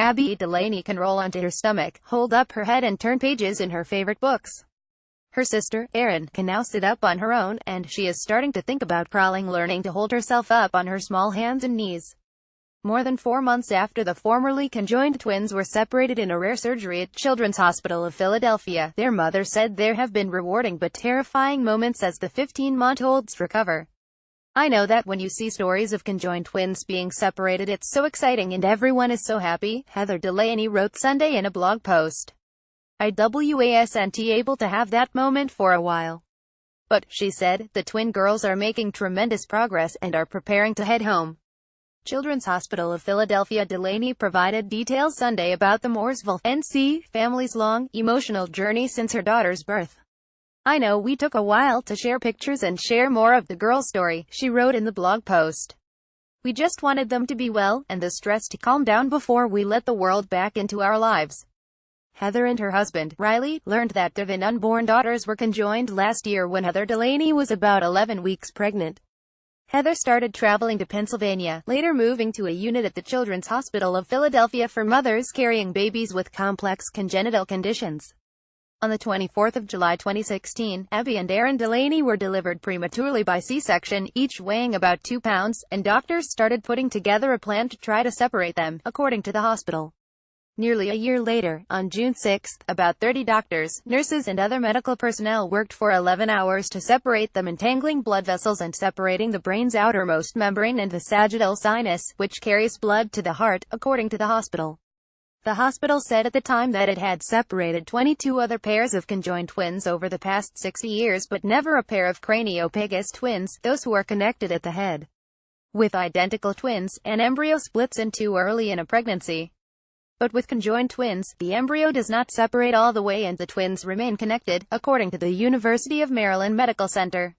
Abby Delaney can roll onto her stomach, hold up her head and turn pages in her favorite books. Her sister, Erin, can now sit up on her own, and she is starting to think about crawling, learning to hold herself up on her small hands and knees. More than 4 months after the formerly conjoined twins were separated in a rare surgery at Children's Hospital of Philadelphia, their mother said there have been rewarding but terrifying moments as the 15-month-olds recover. "I know that when you see stories of conjoined twins being separated, it's so exciting and everyone is so happy," Heather Delaney wrote Sunday in a blog post. "I wasn't able to have that moment for a while. But," she said, "the twin girls are making tremendous progress and are preparing to head home." Children's Hospital of Philadelphia Delaney provided details Sunday about the Mooresville, NC, family's long, emotional journey since her daughter's birth. "I know we took a while to share pictures and share more of the girl's story," she wrote in the blog post. "We just wanted them to be well, and the stress to calm down before we let the world back into our lives." Heather and her husband, Riley, learned that their then unborn daughters were conjoined last year when Heather Delaney was about 11 weeks pregnant. Heather started traveling to Pennsylvania, later moving to a unit at the Children's Hospital of Philadelphia for mothers carrying babies with complex congenital conditions. On the 24th of July 2016, Abby and Erin Delaney were delivered prematurely by C-section, each weighing about 2 pounds, and doctors started putting together a plan to try to separate them, according to the hospital. Nearly a year later, on June 6, about 30 doctors, nurses and other medical personnel worked for 11 hours to separate them, entangling blood vessels and separating the brain's outermost membrane and the sagittal sinus, which carries blood to the heart, according to the hospital. The hospital said at the time that it had separated 22 other pairs of conjoined twins over the past 60 years, but never a pair of craniopagus twins, those who are connected at the head. With identical twins, an embryo splits in two early in a pregnancy. But with conjoined twins, the embryo does not separate all the way and the twins remain connected, according to the University of Maryland Medical Center.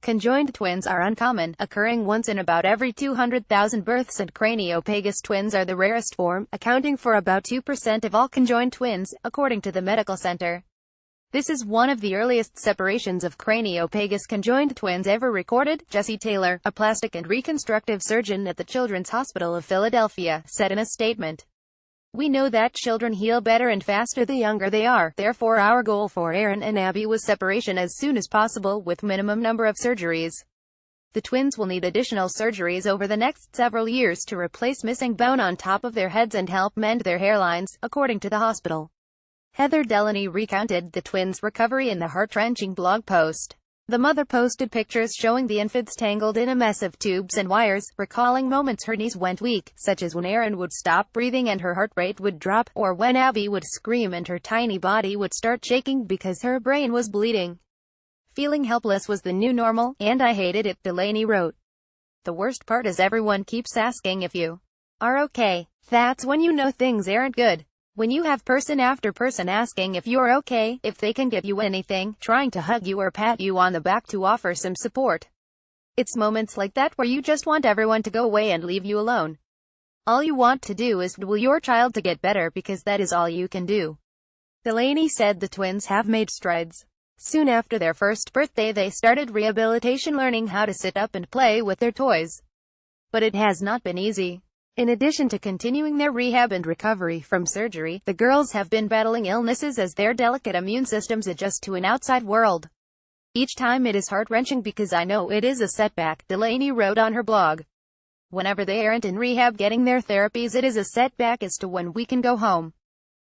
Conjoined twins are uncommon, occurring once in about every 200,000 births, and craniopagus twins are the rarest form, accounting for about 2% of all conjoined twins, according to the medical center. This is one of the earliest separations of craniopagus conjoined twins ever recorded, Jesse Taylor, a plastic and reconstructive surgeon at the Children's Hospital of Philadelphia, said in a statement. "We know that children heal better and faster the younger they are, therefore our goal for Erin and Abby was separation as soon as possible, with minimum number of surgeries. The twins will need additional surgeries over the next several years to replace missing bone on top of their heads and help mend their hairlines," according to the hospital. Heather Delaney recounted the twins' recovery in the heart-wrenching blog post. The mother posted pictures showing the infants tangled in a mess of tubes and wires, recalling moments her knees went weak, such as when Erin would stop breathing and her heart rate would drop, or when Abby would scream and her tiny body would start shaking because her brain was bleeding. "Feeling helpless was the new normal, and I hated it," Delaney wrote. "The worst part is everyone keeps asking if you are okay. That's when you know things aren't good. When you have person after person asking if you're okay, if they can give you anything, trying to hug you or pat you on the back to offer some support. It's moments like that where you just want everyone to go away and leave you alone. All you want to do is will your child to get better, because that is all you can do." Delaney said the twins have made strides. Soon after their first birthday they started rehabilitation, learning how to sit up and play with their toys. But it has not been easy. In addition to continuing their rehab and recovery from surgery, the girls have been battling illnesses as their delicate immune systems adjust to an outside world. "Each time it is heart-wrenching because I know it is a setback," Delaney wrote on her blog. "Whenever they aren't in rehab getting their therapies, it is a setback as to when we can go home.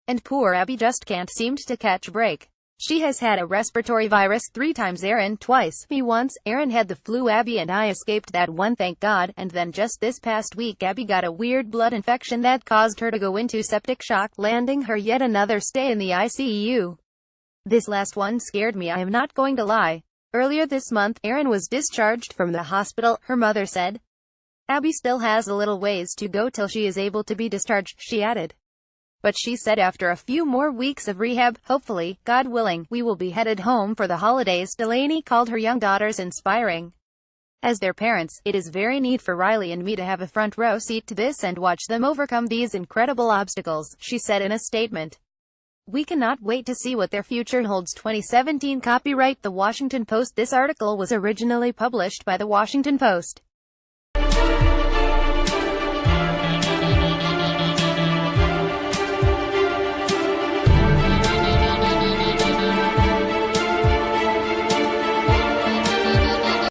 And poor Abby just can't seem to catch a break. She has had a respiratory virus 3 times, Erin twice, me once. Erin had the flu, Abby and I escaped that one, thank God, and then just this past week Abby got a weird blood infection that caused her to go into septic shock, landing her yet another stay in the ICU. This last one scared me, I am not going to lie." Earlier this month, Erin was discharged from the hospital, her mother said. "Abby still has a little ways to go till she is able to be discharged," she added. But she said after a few more weeks of rehab, hopefully, God willing, we will be headed home for the holidays. Delaney called her young daughters inspiring. "As their parents, it is very neat for Riley and me to have a front row seat to this and watch them overcome these incredible obstacles," she said in a statement. "We cannot wait to see what their future holds." 2017 copyright The Washington Post. This article was originally published by The Washington Post.